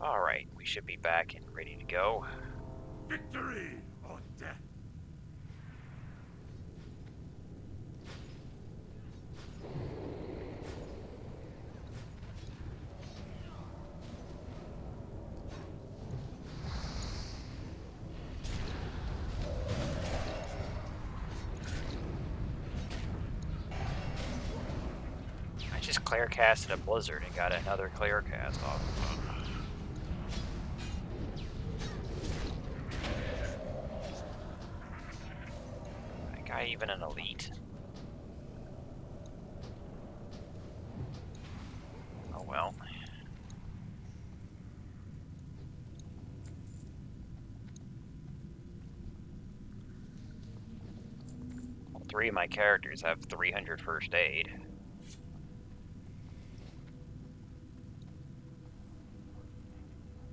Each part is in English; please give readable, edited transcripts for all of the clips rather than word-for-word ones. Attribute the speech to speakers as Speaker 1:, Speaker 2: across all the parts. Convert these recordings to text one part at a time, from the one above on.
Speaker 1: Alright, we should be back and ready to go.
Speaker 2: Victory or death.
Speaker 1: I just clear casted a blizzard and got another clear cast off of it. That guy even an elite? Oh well. All three of my characters have 300 first aid.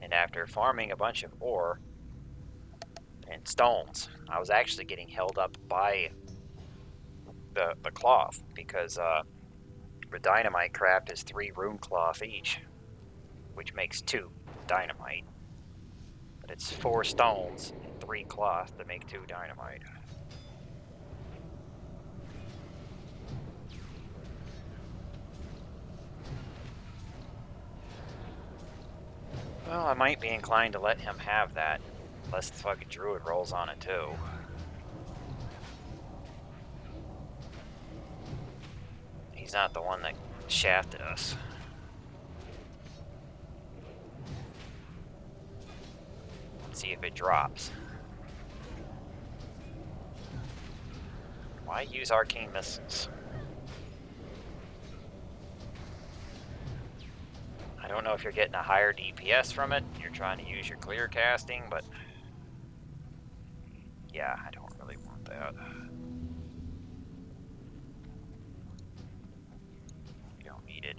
Speaker 1: And after farming a bunch of ore and stones, I was actually getting held up by the cloth because the dynamite craft is 3 rune cloth each, which makes 2 dynamite. But it's 4 stones and 3 cloth to make 2 dynamite. Well, I might be inclined to let him have that, unless the fucking druid rolls on it too. He's not the one that shafted us. Let's see if it drops. Why use arcane missiles? I don't know if you're getting a higher DPS from it, you're trying to use your clear casting, but yeah, I don't really want that. You don't need it.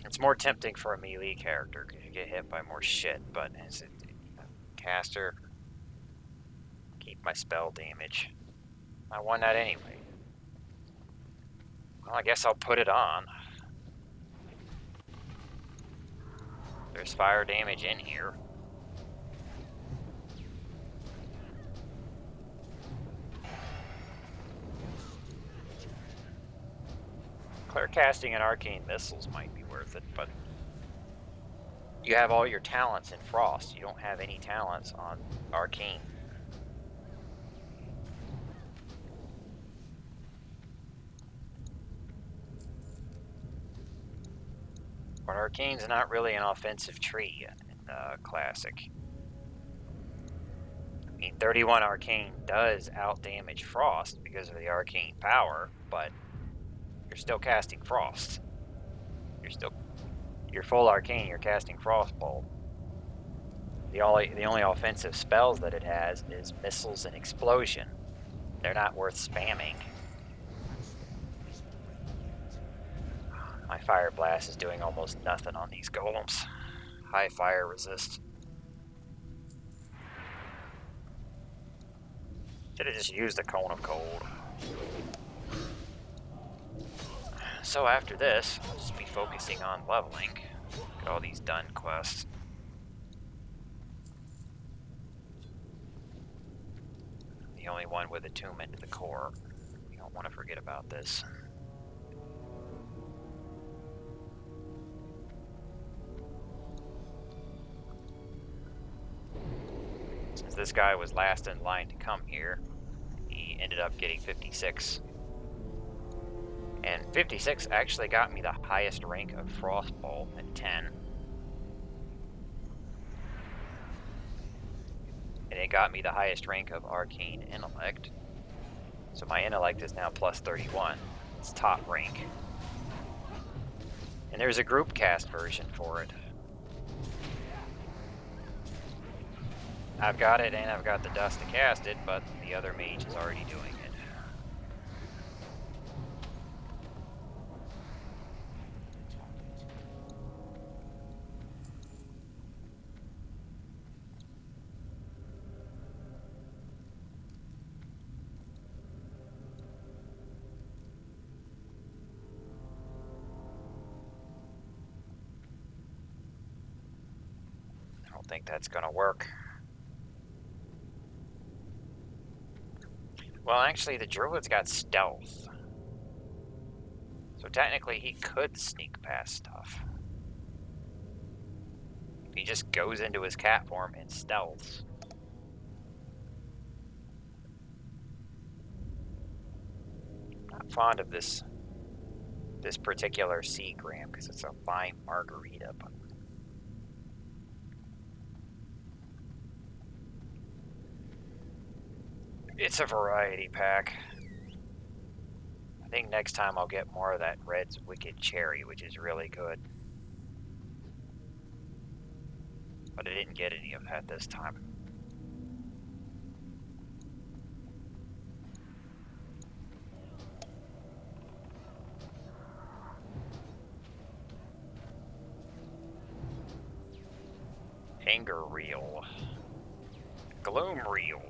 Speaker 1: It's more tempting for a melee character because you get hit by more shit, but as a caster, keep my spell damage. I won that anyway. Well, I guess I'll put it on. There's fire damage in here. Clear casting and arcane missiles might be worth it, but you have all your talents in Frost. You don't have any talents on Arcane. But Arcane's not really an offensive tree in Classic. I mean, 31 Arcane does outdamage Frost because of the Arcane power, but you're still casting Frost. You're full Arcane, you're casting Frostbolt. The only offensive spells that it has is Missiles and Explosion. They're not worth spamming. My Fire Blast is doing almost nothing on these golems. High fire resist. Should have just used the Cone of Cold. So after this, I'll just be focusing on leveling. Get all these done quests. The only one with attunement to the core. You don't want to forget about this. Since this guy was last in line to come here, he ended up getting 56. And 56 actually got me the highest rank of Frostbolt at 10. And it got me the highest rank of Arcane Intellect. So my Intellect is now plus 31. It's top rank. And there's a group cast version for it. I've got it and I've got the dust to cast it, but the other mage is already doing it. think that's gonna work. Well, actually, the druid's got stealth. So technically, he could sneak past stuff. He just goes into his cat form and stealths. Not fond of this particular Seagram because it's a fine margarita, but it's a variety pack. I think next time I'll get more of that Red's Wicked Cherry, which is really good. But I didn't get any of that this time. Anger Reel. Gloom Reel.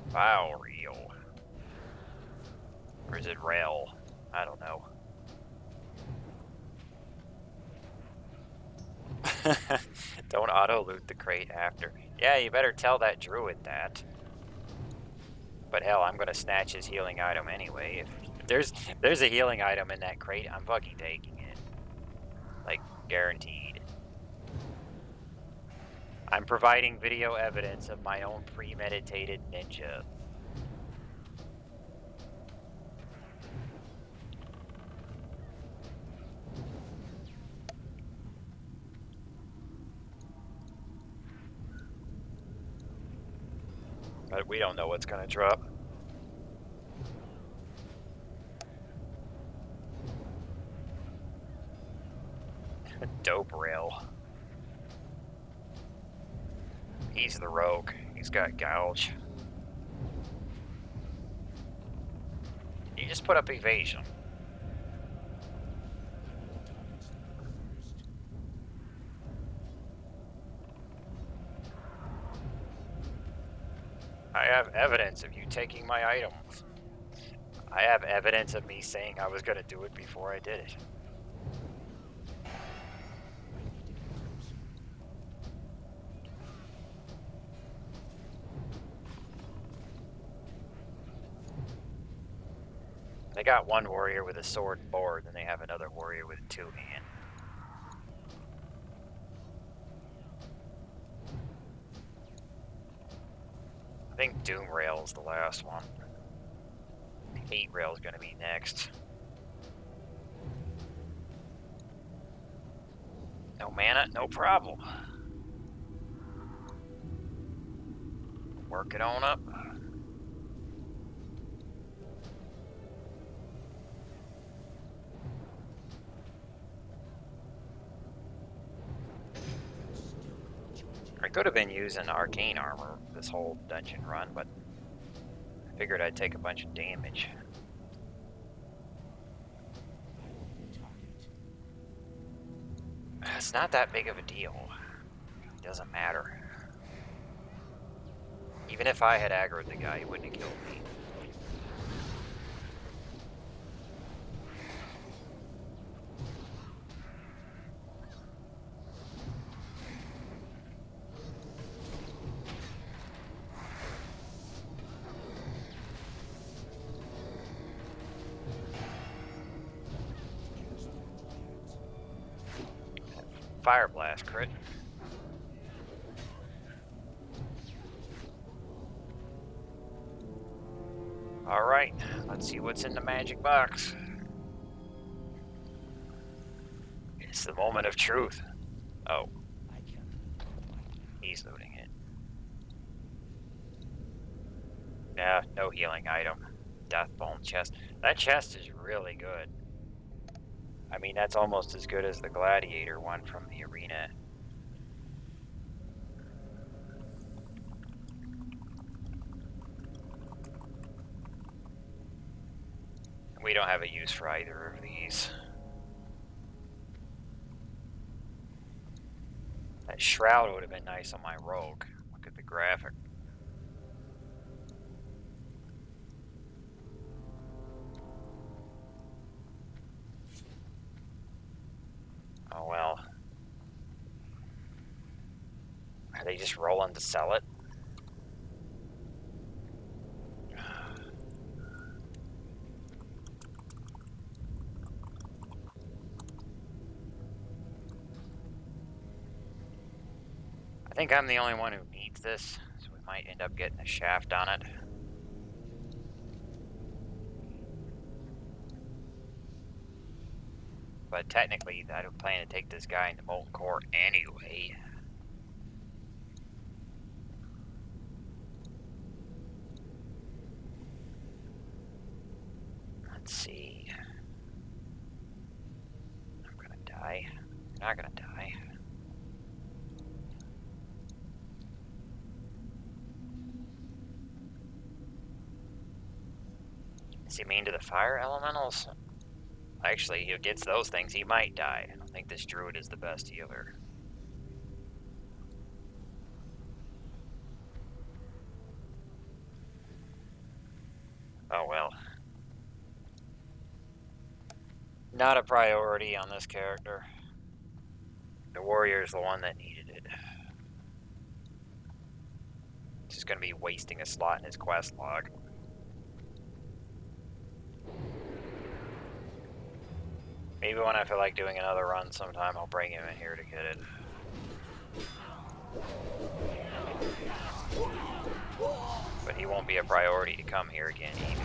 Speaker 1: Vile Reel. Or is it Rail? I don't know. Don't auto-loot the crate after. Yeah, you better tell that druid that. But hell, I'm gonna snatch his healing item anyway. If there's a healing item in that crate, I'm fucking taking it. Like, guaranteed. I'm providing video evidence of my own premeditated ninja. But we don't know what's gonna drop. Dope rail. He's the rogue. He's got gouge. You just put up evasion. I have evidence of you taking my item. I have evidence of me saying I was gonna do it before I did it. They got one warrior with a sword and board, and they have another warrior with a two-hand. I think Doom Rail is the last one. Hate Rail is going to be next. No mana, no problem. Work it on up. I could have been using arcane armor this whole dungeon run, but I figured I'd take a bunch of damage. It's not that big of a deal. It doesn't matter. Even if I had aggroed the guy, he wouldn't have killed me. Fire blast crit. Alright, let's see what's in the magic box. It's the moment of truth. Oh. He's looting it. Yeah, no healing item. Deathbone chest. That chest is really good. I mean, that's almost as good as the gladiator one from the arena. We don't have a use for either of these. That shroud would have been nice on my rogue. Look at the graphic. Oh well. they just rolling to sell it? I think I'm the only one who needs this, so we might end up getting a shaft on it. But technically, I don't plan to take this guy into Molten Core anyway. Let's see. I'm gonna die. You're not gonna die. Is he mean to the fire elementals? Actually, he gets those things, he might die. I don't think this druid is the best healer. Oh well. Not a priority on this character. The warrior is the one that needed it. Just gonna be wasting a slot in his quest log. Maybe when I feel like doing another run sometime, I'll bring him in here to get it. But he won't be a priority to come here again either.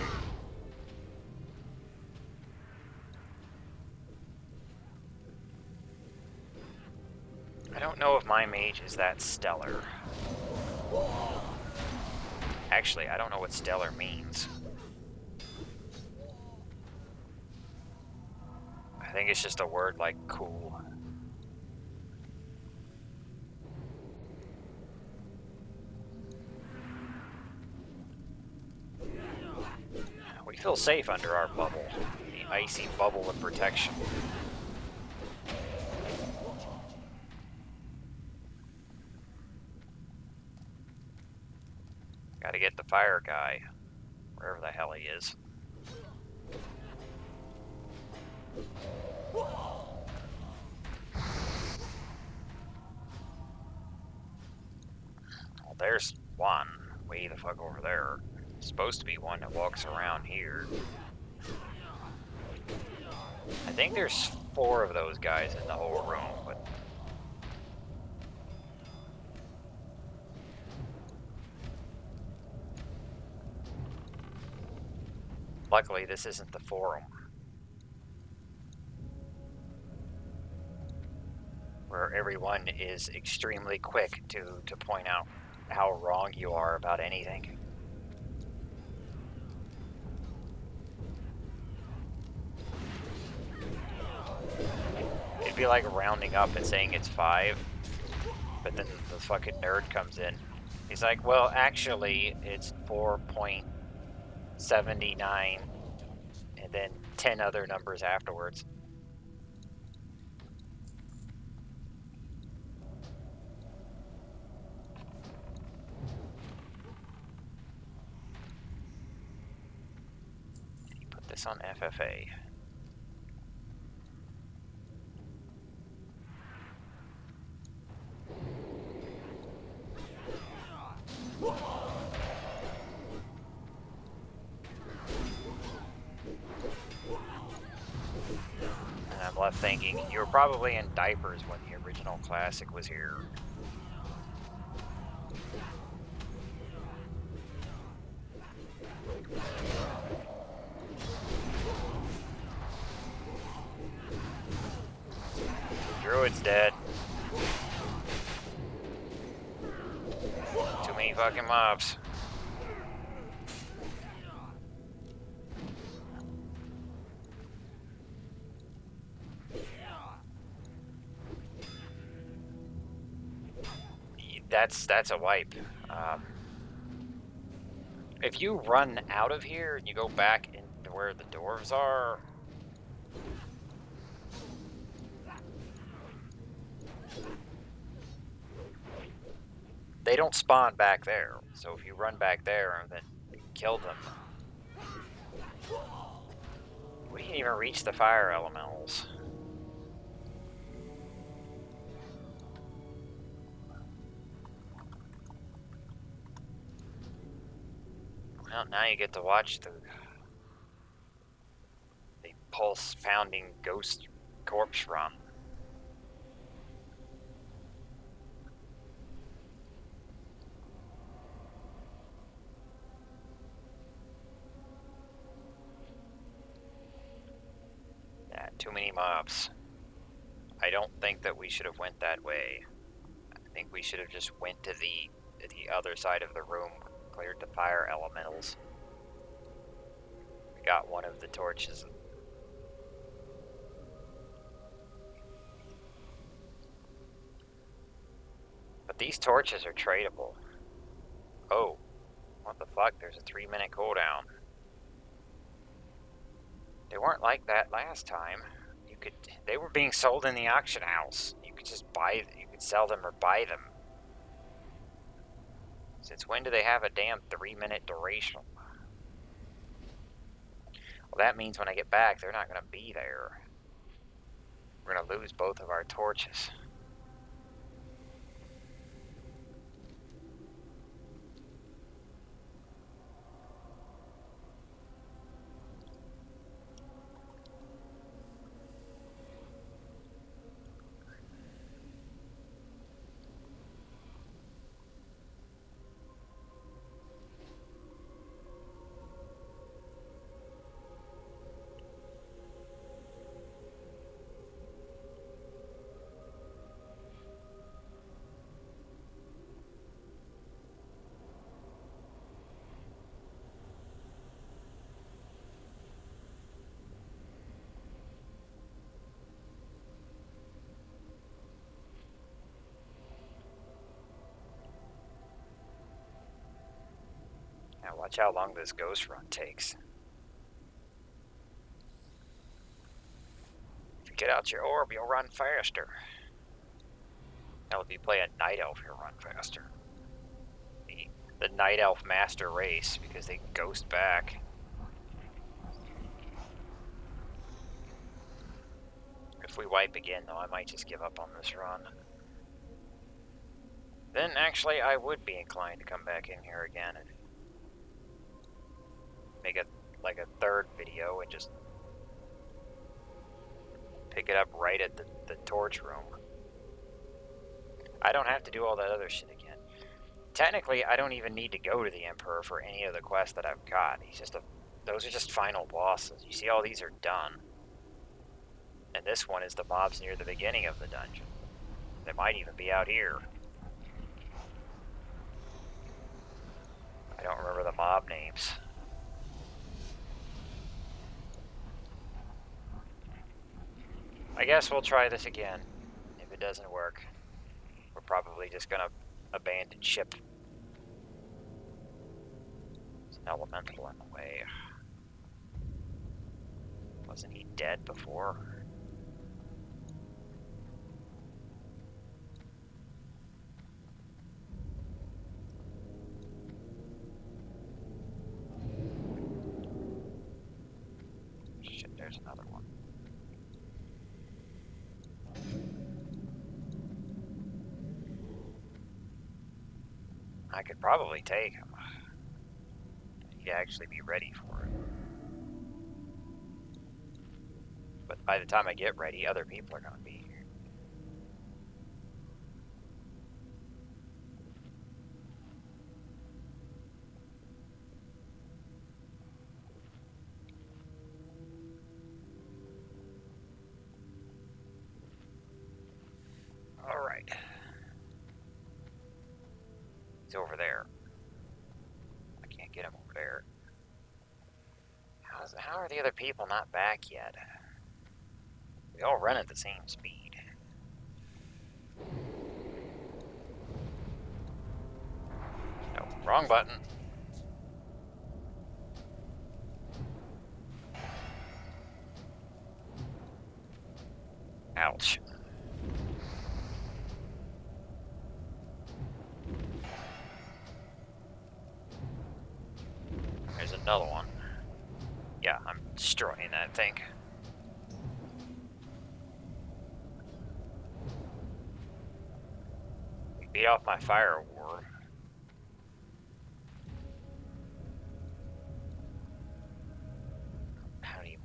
Speaker 1: I don't know if my mage is that stellar. Actually, I don't know what stellar means. I think it's just a word like cool. We feel safe under our bubble. The icy bubble of protection. Gotta get the fire guy, wherever the hell he is. Well, there's one way the fuck over there. Supposed to be one that walks around here. I think there's 4 of those guys in the whole room, but luckily this isn't the forum where everyone is extremely quick to point out how wrong you are about anything. It'd be like rounding up and saying it's 5, but then the fucking nerd comes in. He's like, well, actually, it's 4.79, and then 10 other numbers afterwards. Did he put this on FFA? And I'm left thinking, you were probably in diapers when the original classic was here. Druid's dead. Too many fucking mobs. That's a wipe. If you run out of here and you go back into where the dwarves are, they don't spawn back there. So if you run back there and then kill them, we didn't even reach the fire elementals. Well, now you get to watch the pulse-pounding ghost corpse run. Yeah, too many mobs. I don't think that we should have went that way. I think we should have just went to the other side of the room, cleared the fire elementals. We got one of the torches. But these torches are tradable. Oh, what the fuck? There's a 3-minute cooldown. They weren't like that last time. They were being sold in the auction house. You could just you could sell them or buy them. Since when do they have a damn 3-minute duration? Well, that means when I get back, they're not going to be there. We're going to lose both of our torches. Now watch how long this ghost run takes. If you get out your orb, you'll run faster. Now if you play a night elf, you'll run faster. The night elf master race, because they ghost back. If we wipe again, though, I might just give up on this run. Then, actually, I would be inclined to come back in here again and make it like a third video and just pick it up right at the torch room. I don't have to do all that other shit again. Technically, I don't even need to go to the Emperor for any of the quests that I've got. Those are just final bosses. You see, all these are done. And this one is the mobs near the beginning of the dungeon. They might even be out here. I don't remember the mob names. I guess we'll try this again. If it doesn't work, we're probably just gonna abandon ship. There's an elemental in the way. Wasn't he dead before? Shit, there's another one. I could probably take him. He'd actually be ready for it. But by the time I get ready, other people are going to be here. Alright. He's over there. I can't get him over there. How are the other people not back yet? We all run at the same speed. No, wrong button. Ouch. There's another one. Yeah, I'm destroying that thing. Beat off my fire war.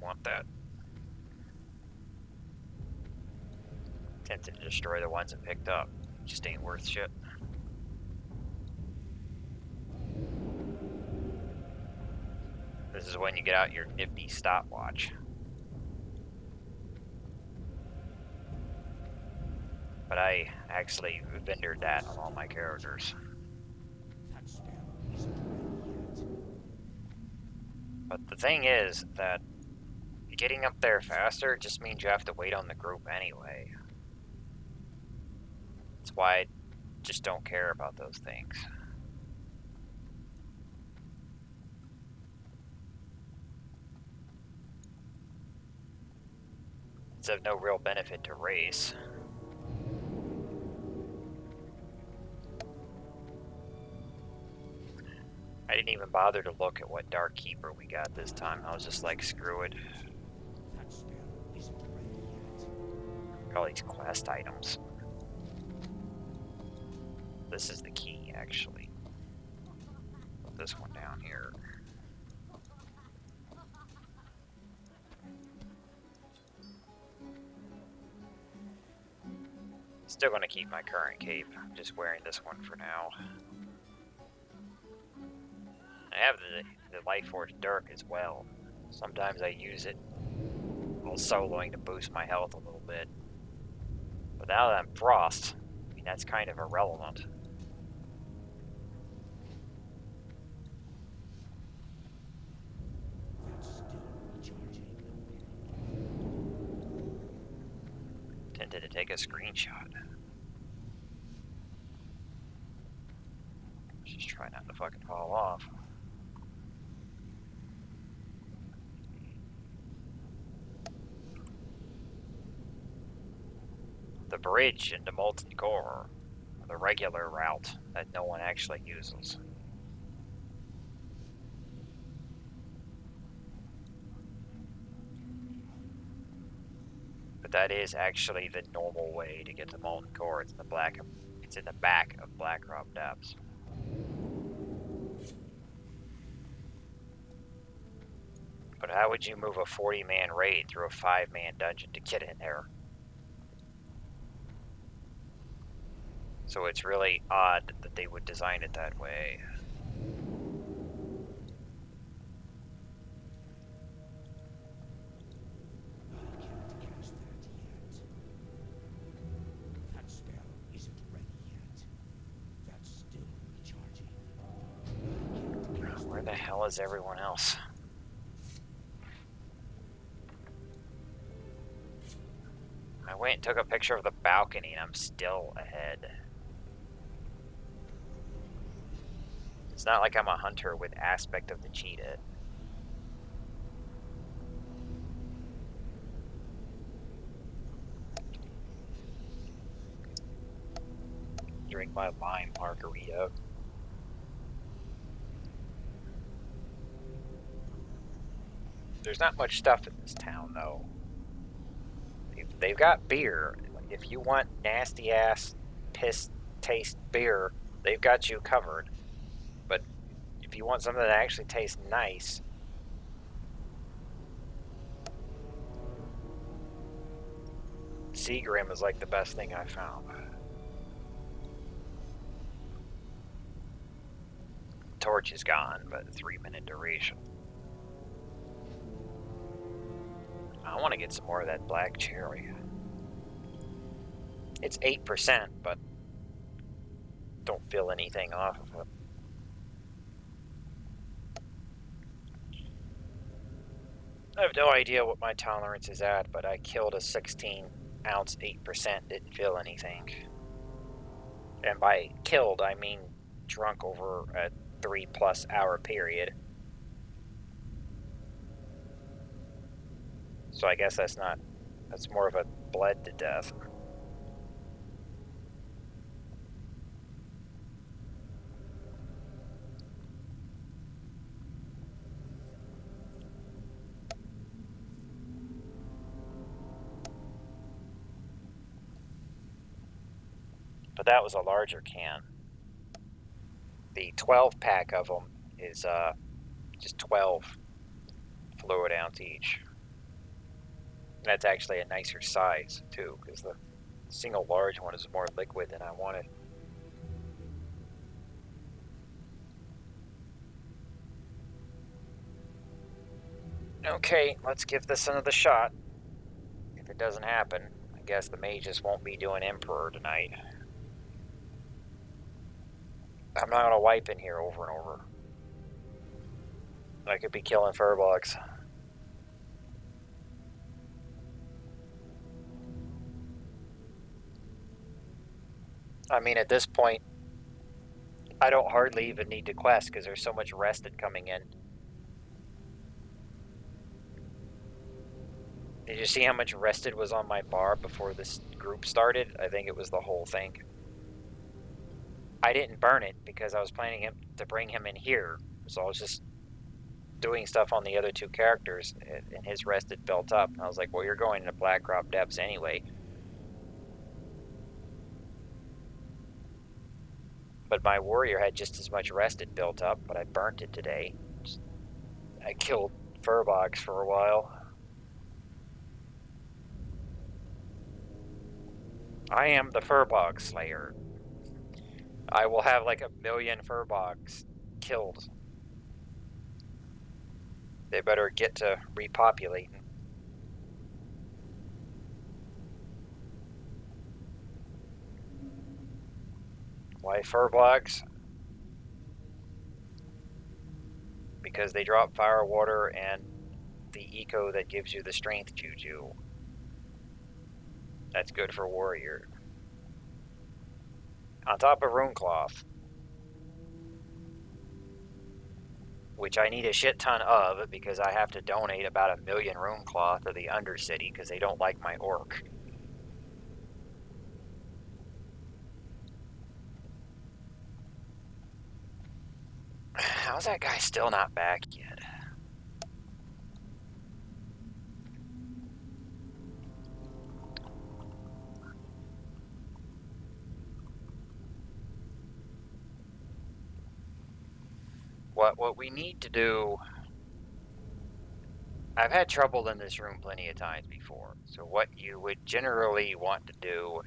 Speaker 1: want that. Tempted to destroy the ones it picked up. Just ain't worth shit. This is when you get out your nifty stopwatch. But I actually vendored that on all my characters.
Speaker 2: That spell isn't ready yet.
Speaker 1: But the thing is that getting up there faster just means you have to wait on the group anyway. That's why I just don't care about those things. It's of no real benefit to race. I didn't even bother to look at what Dark Keeper we got this time. I was just like, screw it.
Speaker 2: That spell isn't ready yet.
Speaker 1: Look at all these quest items. This is the key, actually. Put this one down here. Still gonna keep my current cape. I'm just wearing this one for now. I have the Life Force Dirk as well. Sometimes I use it while soloing to boost my health a little bit. But now that I'm Frost, I mean, that's kind of irrelevant.
Speaker 2: That's still recharging.
Speaker 1: Tempted to take a screenshot. Just try not to fucking fall off. The bridge into Molten Core, the regular route that no one actually uses. But that is actually the normal way to get to Molten Core. It's in the back of Blackrock Depths. But how would you move a 40-man raid through a 5-man dungeon to get in there? So it's really odd that they would design it that way.
Speaker 2: I can't cast that yet. That spell isn't ready yet. That's still recharging. I can't cast
Speaker 1: Where the hell is everyone else? I went and took a picture of the balcony and I'm still ahead. It's not like I'm a hunter with aspect of the cheetah. Drink my lime margarita. There's not much stuff in this town, though. They've got beer. If you want nasty ass piss taste beer, they've got you covered. But if you want something that actually tastes nice, Seagrim is like the best thing I found. Torch is gone, but 3-minute duration. I want to get some more of that black cherry. It's 8%, but don't feel anything off of it. I have no idea what my tolerance is at, but I killed a 16-ounce 8%, didn't feel anything. And by killed, I mean drunk over a 3+ hour period. So I guess that's more of a bled to death. But that was a larger can. The 12-pack of them is just 12 fluid ounce each. That's actually a nicer size, too, because the single large one is more liquid than I wanted. Okay, let's give this another shot. If it doesn't happen, I guess the mages won't be doing Emperor tonight. I'm not gonna wipe in here over and over. I could be killing furbolgs. I mean, at this point, I don't hardly even need to quest because there's so much rested coming in. Did you see how much rested was on my bar before this group started? I think it was the whole thing. I didn't burn it because I was planning to bring him in here, so I was just doing stuff on the other two characters, and his rest had built up. And I was like, well, you're going into Blackrock depths anyway. But my warrior had just as much rest had built up, but I burnt it today. I killed furbolgs for a while. I am the furbog slayer. I will have like 1,000,000 furbogs killed. They better get to repopulating. Why furbolgs? Because they drop fire, water, and the eco that gives you the strength juju. That's good for warrior. On top of Runecloth, which I need a shit ton of because I have to donate about 1,000,000 Runecloth to the Undercity because they don't like my orc. How's that guy still not back yet? What we need to do... I've had trouble in this room plenty of times before, so what you would generally want to do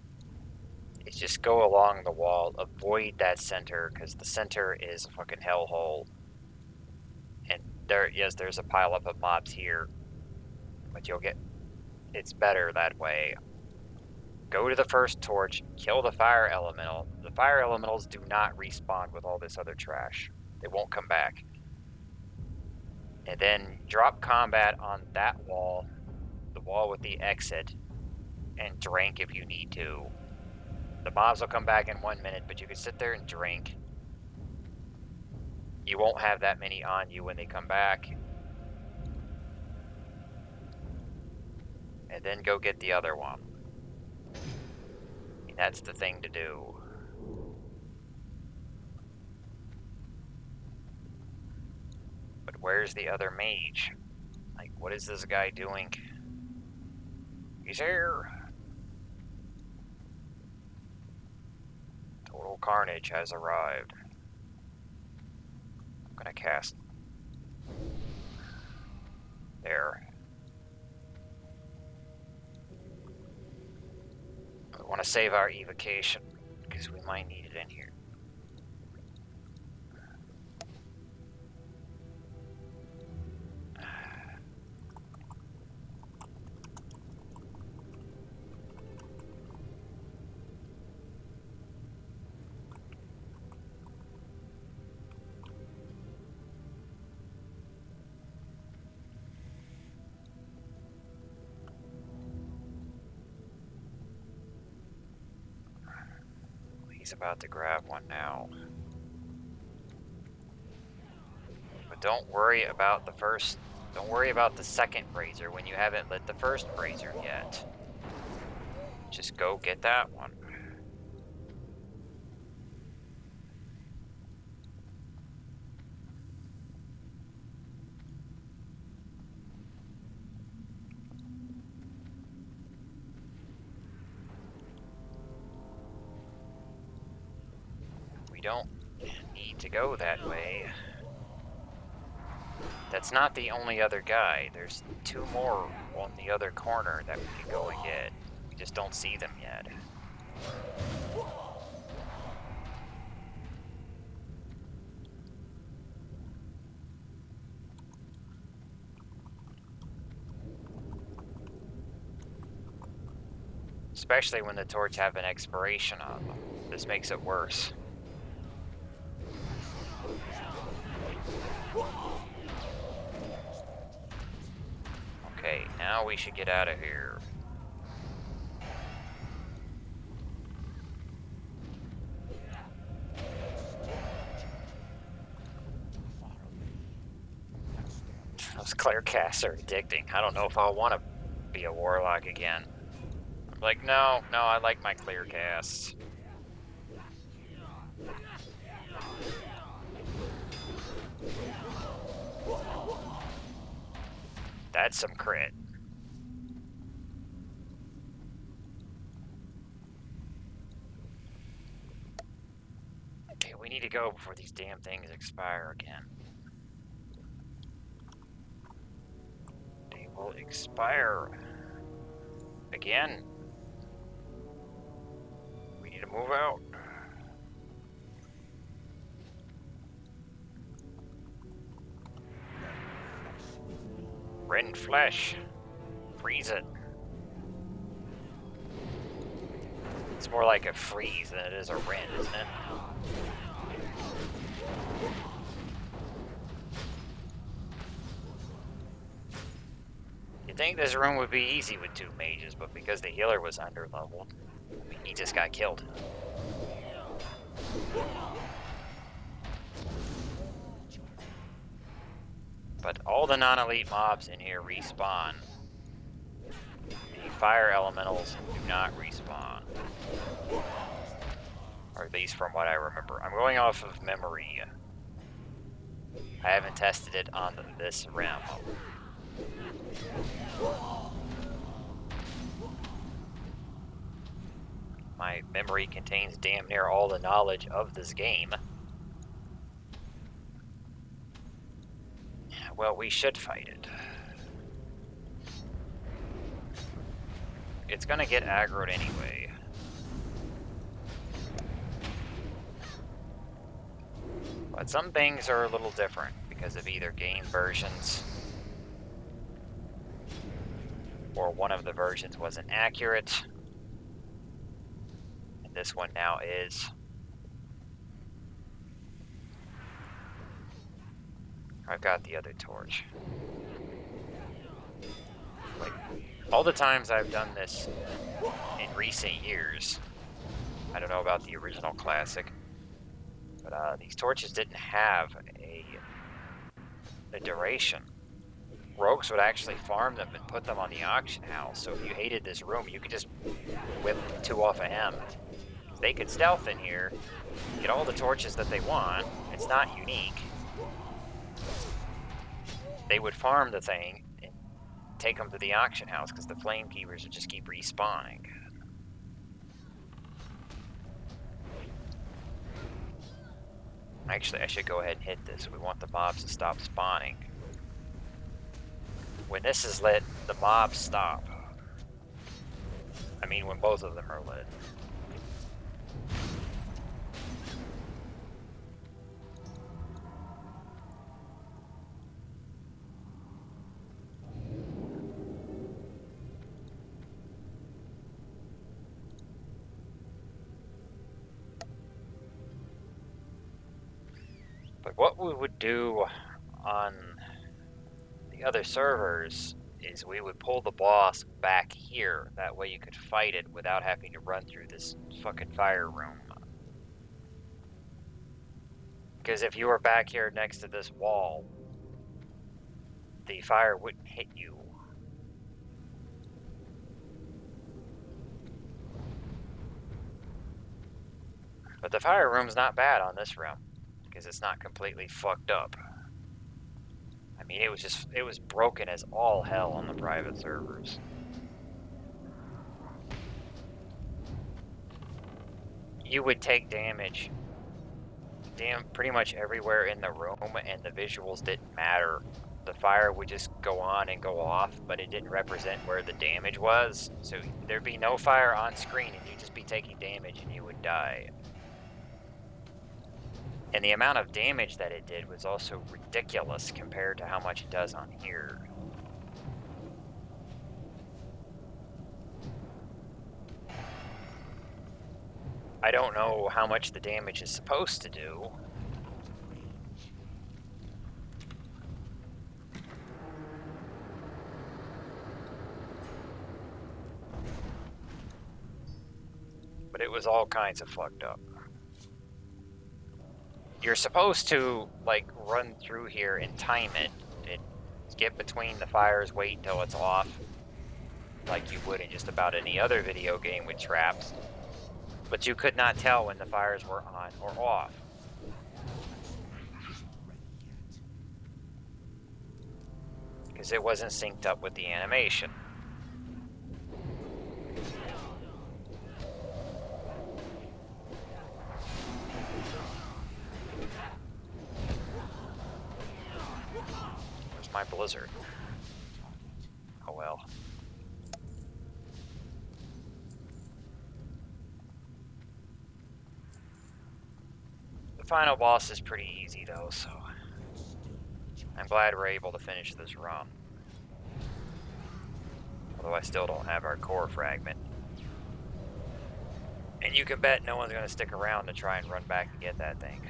Speaker 1: is just go along the wall, avoid that center, because the center is a fucking hellhole. And there's a pileup of mobs here, but it's better that way. Go to the first torch, kill the fire elemental. The fire elementals do not respawn with all this other trash. They won't come back. And then drop combat on that wall, the wall with the exit, and drink if you need to. The mobs will come back in 1 minute, but you can sit there and drink. You won't have that many on you when they come back. And then go get the other one. And that's the thing to do. But where's the other mage? Like, what is this guy doing? He's here. Total carnage has arrived. I'm gonna cast. There. We want to save our evocation because we might need it in here. He's about to grab one now. But don't worry about don't worry about the second brazier when you haven't lit the first brazier yet. Just go get that one. We don't need to go that way. That's not the only other guy. There's 2 more on the other corner that we can go and get. We just don't see them yet. Especially when the torch have an expiration on them. This makes it worse. Okay, now we should get out of here. Those clear casts are addicting. I don't know if I want to be a warlock again. I'm like, no, I like my clear casts. That's some crit. Okay, we need to go before these damn things expire again. They will expire again. We need to move out. Rend flesh. Freeze it. It's more like a freeze than it is a rend, isn't it? You'd think this room would be easy with 2 mages, but because the healer was underleveled, he just got killed. But all the non-elite mobs in here respawn. The fire elementals do not respawn. Or at least from what I remember. I'm going off of memory. I haven't tested it on this realm. My memory contains damn near all the knowledge of this game. Well, we should fight it. It's gonna get aggroed anyway. But some things are a little different because of either game versions or one of the versions wasn't accurate. And this one now is. I've got the other torch. Like, all the times I've done this in recent years, I don't know about the original classic, but these torches didn't have a duration. Rogues would actually farm them and put them on the auction house, so if you hated this room, you could just whip 2 off of him. They could stealth in here, get all the torches that they want. It's not unique. They would farm the thing and take them to the auction house because the flame keepers would just keep respawning. Actually, I should go ahead and hit this. We want the mobs to stop spawning. When this is lit, the mobs stop. I mean, when both of them are lit. But what we would do on the other servers is we would pull the boss back here. That way you could fight it without having to run through this fucking fire room. Because if you were back here next to this wall, the fire wouldn't hit you. But the fire room's not bad on this realm, because it's not completely fucked up. I mean, it was broken as all hell on the private servers. You would take damage pretty much everywhere in the room, and the visuals didn't matter the fire would just go on and go off, but it didn't represent where the damage was. So there'd be no fire on screen and you'd just be taking damage and you would die. And the amount of damage that it did was also ridiculous compared to how much it does on here. I don't know how much the damage is supposed to do. But it was all kinds of fucked up. You're supposed to, like, run through here and time it. Skip between the fires, wait until it's off, like you would in just about any other video game with traps. But you could not tell when the fires were on or off. Because it wasn't synced up with the animation. Where's my blizzard? Oh well. The final boss is pretty easy though, so I'm glad we're able to finish this run. Although I still don't have our core fragment. And you can bet no one's going to stick around to try and run back and get that thing.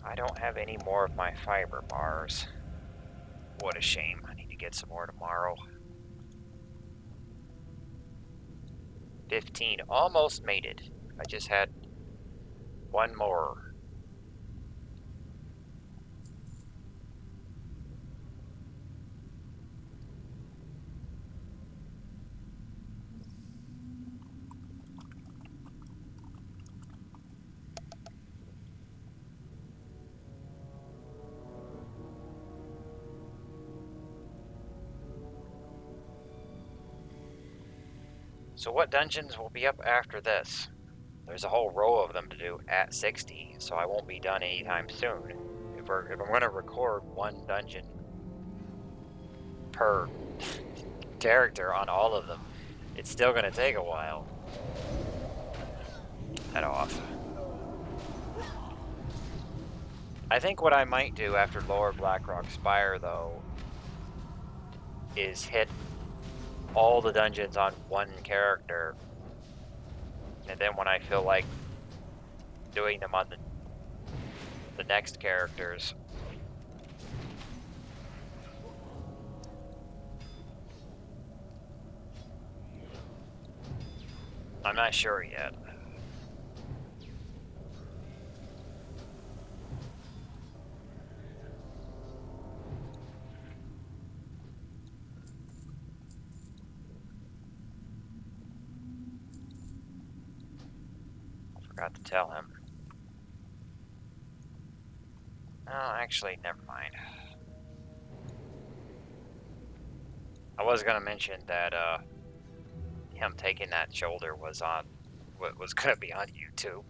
Speaker 1: I don't have any more of my fiber bars. What a shame. I need to get some more tomorrow. 15. Almost made it. I just had one more. So what dungeons will be up after this? There's a whole row of them to do at 60, so I won't be done anytime soon. If I'm going to record one dungeon per character on all of them, it's still going to take a while. Head off. I think what I might do after Lower Blackrock Spire, though, is hit all the dungeons on one character, and then when I feel like doing them on the next characters, I'm not sure yet. Forgot to tell him. Oh, actually, never mind. I was gonna mention that him taking that shoulder was gonna be on YouTube.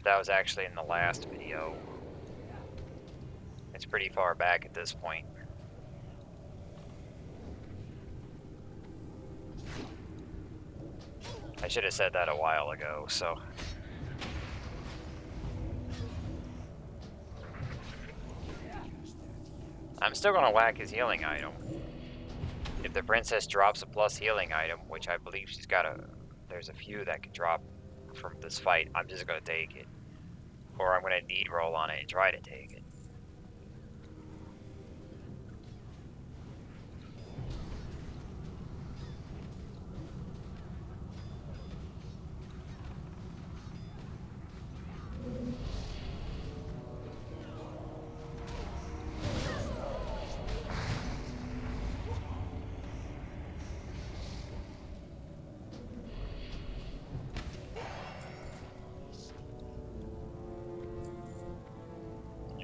Speaker 1: That was actually in the last video. It's pretty far back at this point. I should have said that a while ago, so. I'm still gonna whack his healing item. If the princess drops a plus healing item, which I believe she's got there's a few that can drop from this fight, I'm just gonna take it. Or I'm gonna need roll on it and try to take it.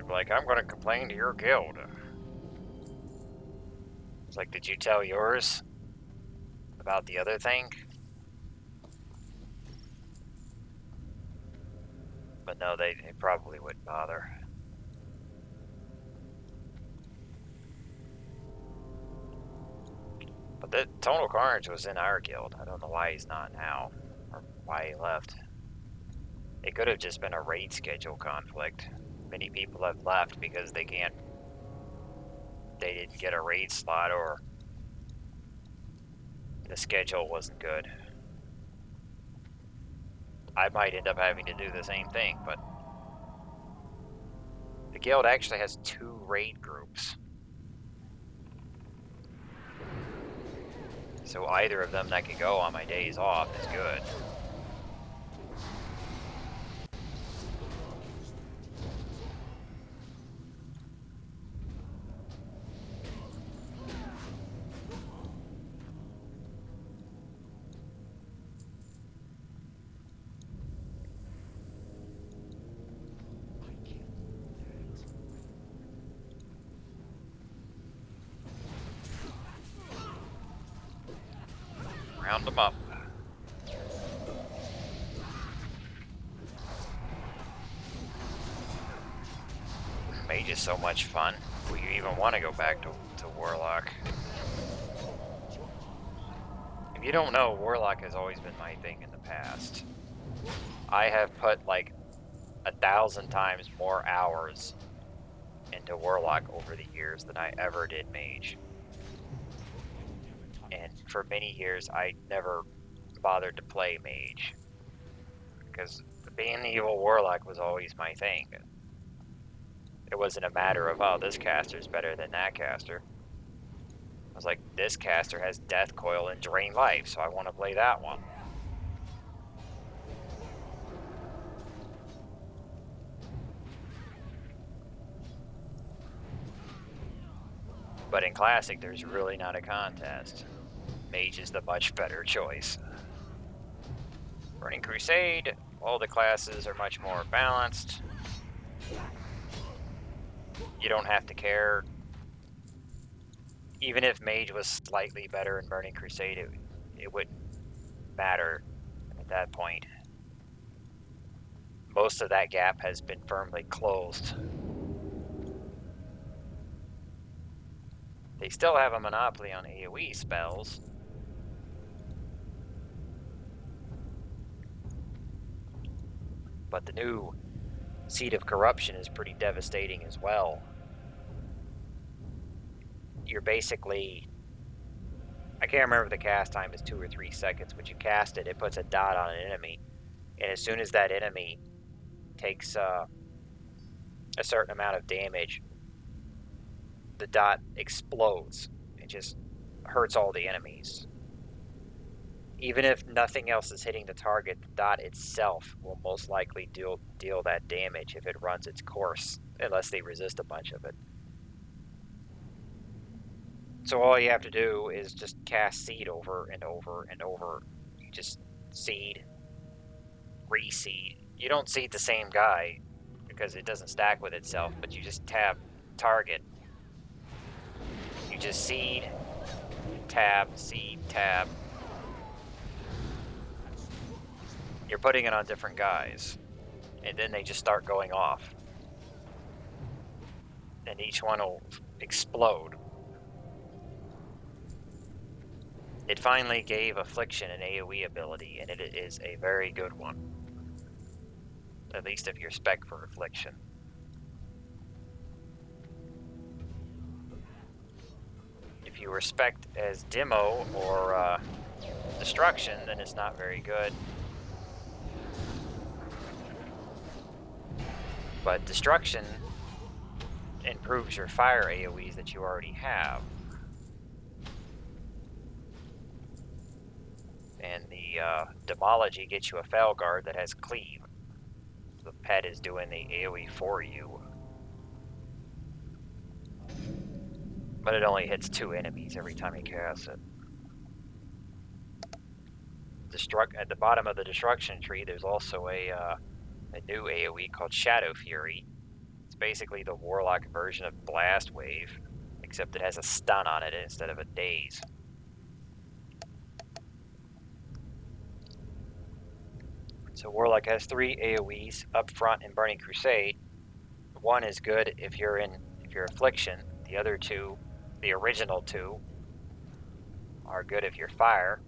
Speaker 1: You're like, I'm gonna complain to your guild. It's like, did you tell yours about the other thing? But no, they probably wouldn't bother. But the Tonal Carnage was in our guild. I don't know why he's not now, or why he left. It could have just been a raid schedule conflict. Many people have left because they didn't get a raid slot, or the schedule wasn't good. I might end up having to do the same thing, but the guild actually has 2 raid groups. So either of them that can go on my days off is good. Round them up. Mage is so much fun. Will you even want to go back to Warlock? If you don't know, Warlock has always been my thing in the past. I have put like 1,000 times more hours into Warlock over the years than I ever did Mage. And for many years, I never bothered to play Mage, because being the evil Warlock was always my thing. It wasn't a matter of, oh, this caster's better than that caster. I was like, this caster has Death Coil and Drain Life, so I want to play that one. But in Classic, there's really not a contest. Mage is the much better choice. Burning Crusade, all the classes are much more balanced. You don't have to care. Even if Mage was slightly better in Burning Crusade, it wouldn't matter at that point. Most of that gap has been firmly closed. They still have a monopoly on AoE spells. But the new Seed of Corruption is pretty devastating as well. You're basically... I can't remember if the cast time is 2 or 3 seconds, but you cast it, it puts a dot on an enemy. And as soon as that enemy takes a certain amount of damage, the dot explodes. It just hurts all the enemies. Even if nothing else is hitting the target, the dot itself will most likely deal that damage if it runs its course, unless they resist a bunch of it. So all you have to do is just cast Seed over and over and over. You just seed, reseed. You don't seed the same guy because it doesn't stack with itself, but you just tab target. You just seed, tab, seed, tab. You're putting it on different guys, and then they just start going off. And each one will explode. It finally gave Affliction an AoE ability, and it is a very good one. At least if you're spec for Affliction. If you were spec as Demo or Destruction, then it's not very good. But Destruction improves your fire AoEs that you already have. And the Demology gets you a Felguard that has Cleave. The pet is doing the AoE for you. But it only hits 2 enemies every time you cast it. At the bottom of the Destruction tree, there's also a new AoE called Shadow Fury. It's basically the Warlock version of Blast Wave, except it has a stun on it instead of a daze. So Warlock has 3 AoEs up front in Burning Crusade. One is good if you're Affliction. The other 2, the original 2, are good if you're Fire.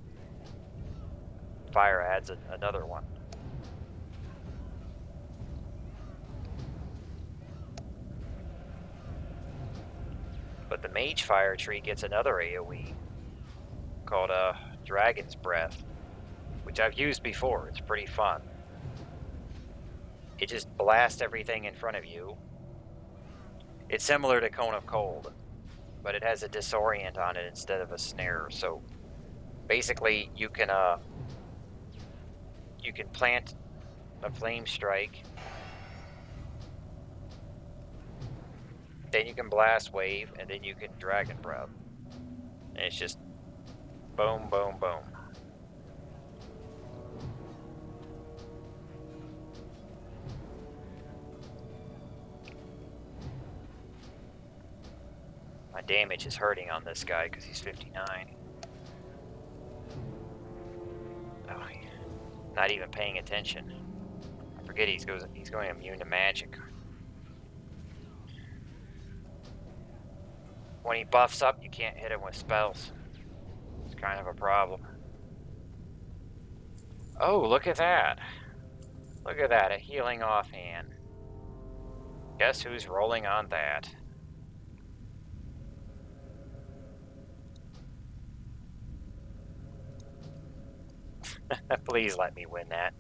Speaker 1: Fire adds another one. But the Mage Fire tree gets another AoE called Dragon's Breath, which I've used before. It's pretty fun. It just blasts everything in front of you. It's similar to Cone of Cold, but it has a disorient on it instead of a snare. So basically, you can plant a flame strike, then you can blast wave, and then you can dragon breath. And it's just boom, boom, boom. My damage is hurting on this guy because he's 59. Oh, not even paying attention. I forget he's going immune to magic. When he buffs up, you can't hit him with spells. It's kind of a problem. Oh, look at that. Look at that, a healing offhand. Guess who's rolling on that? Please let me win that.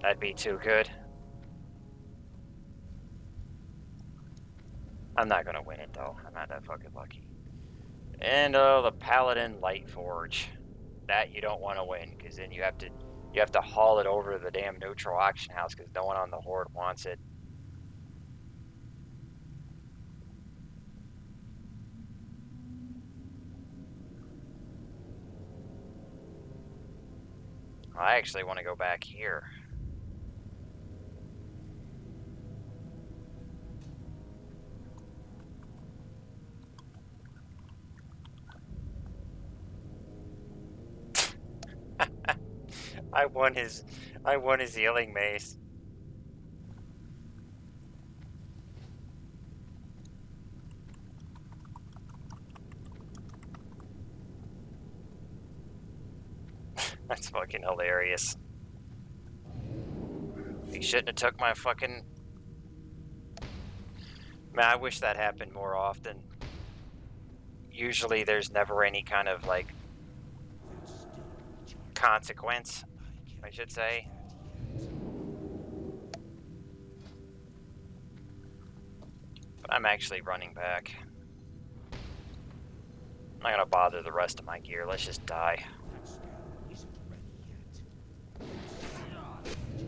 Speaker 1: That'd be too good. I'm not gonna win it though. I'm not that fucking lucky. And the Paladin Lightforge. That you don't want to win, because then you have to haul it over to the damn neutral auction house because no one on the Horde wants it. I actually want to go back here. I won his healing mace. That's fucking hilarious. He shouldn't have took my fucking... Man, I wish that happened more often. Usually there's never any kind of, like, consequence, I should say. But I'm actually running back. I'm not gonna bother the rest of my gear. Let's just die.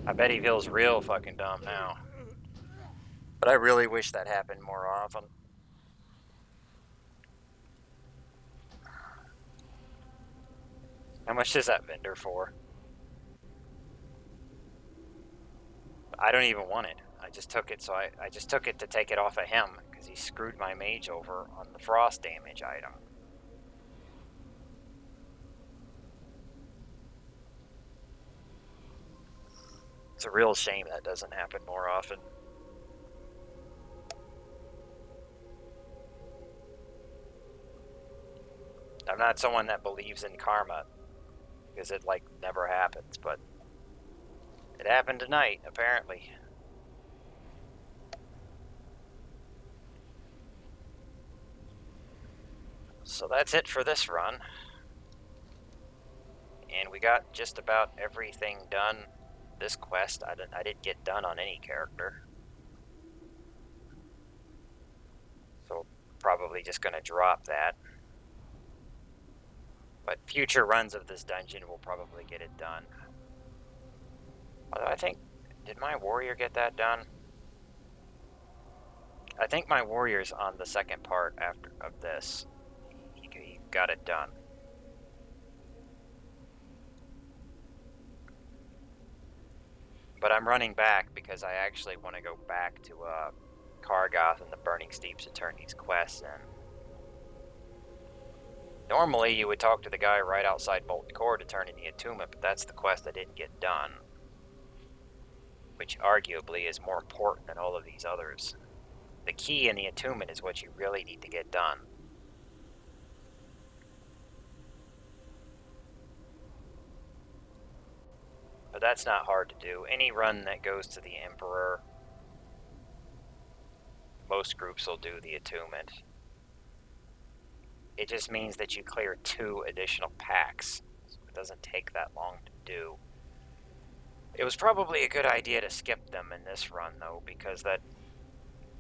Speaker 1: I bet he feels real fucking dumb now. But I really wish that happened more often. How much is that vendor for? I don't even want it. I just took it, so I just took it to take it off of him, because he screwed my mage over on the frost damage item. It's a real shame that doesn't happen more often. I'm not someone that believes in karma, because it, like, never happens, but it happened tonight, apparently. So that's it for this run. And we got just about everything done. This quest, I didn't get done on any character. So probably just going to drop that. But future runs of this dungeon will probably get it done. Although I think, did my warrior get that done? I think my warrior's on the second part after of this. He got it done. But I'm running back because I actually want to go back to Kargoth and the Burning Steeps to turn these quests in. Normally, you would talk to the guy right outside Molten Core to turn in the attunement, but that's the quest I didn't get done, which arguably is more important than all of these others. The key in the attunement is what you really need to get done. But that's not hard to do. Any run that goes to the Emperor, most groups will do the attunement. It just means that you clear 2 additional packs, so it doesn't take that long to do. It was probably a good idea to skip them in this run, though, because that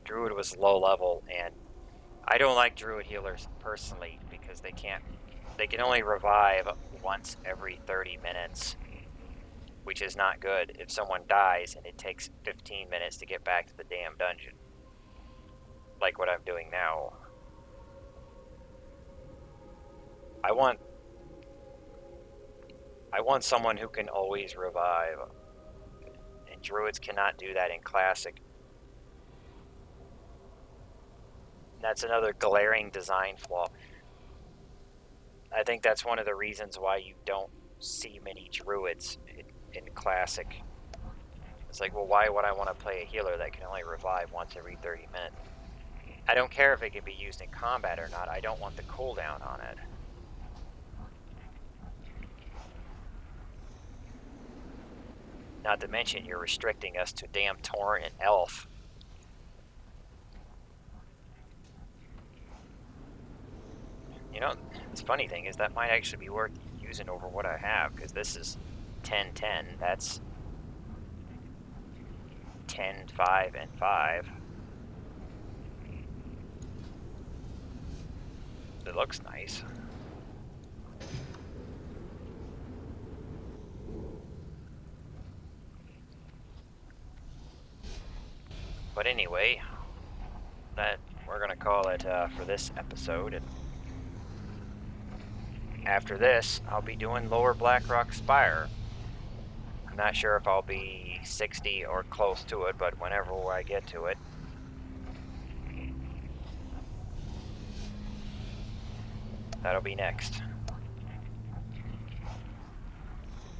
Speaker 1: Druid was low level, and I don't like Druid healers personally because they can only revive once every 30 minutes, which is not good if someone dies and it takes 15 minutes to get back to the damn dungeon, like what I'm doing now. I want someone who can always revive, and Druids cannot do that in Classic. And that's another glaring design flaw. I think that's one of the reasons why you don't see many Druids in Classic. It's like, well, why would I want to play a healer that can only revive once every 30 minutes? I don't care if it can be used in combat or not. I don't want the cooldown on it. Not to mention, you're restricting us to damn Tauren and Elf. You know, the funny thing is that might actually be worth using over what I have, because this is 10-10. That's 10, 5, and 5. It looks nice. But anyway, that we're gonna call it for this episode. And after this, I'll be doing Lower Blackrock Spire. I'm not sure if I'll be 60 or close to it, but whenever I get to it. That'll be next.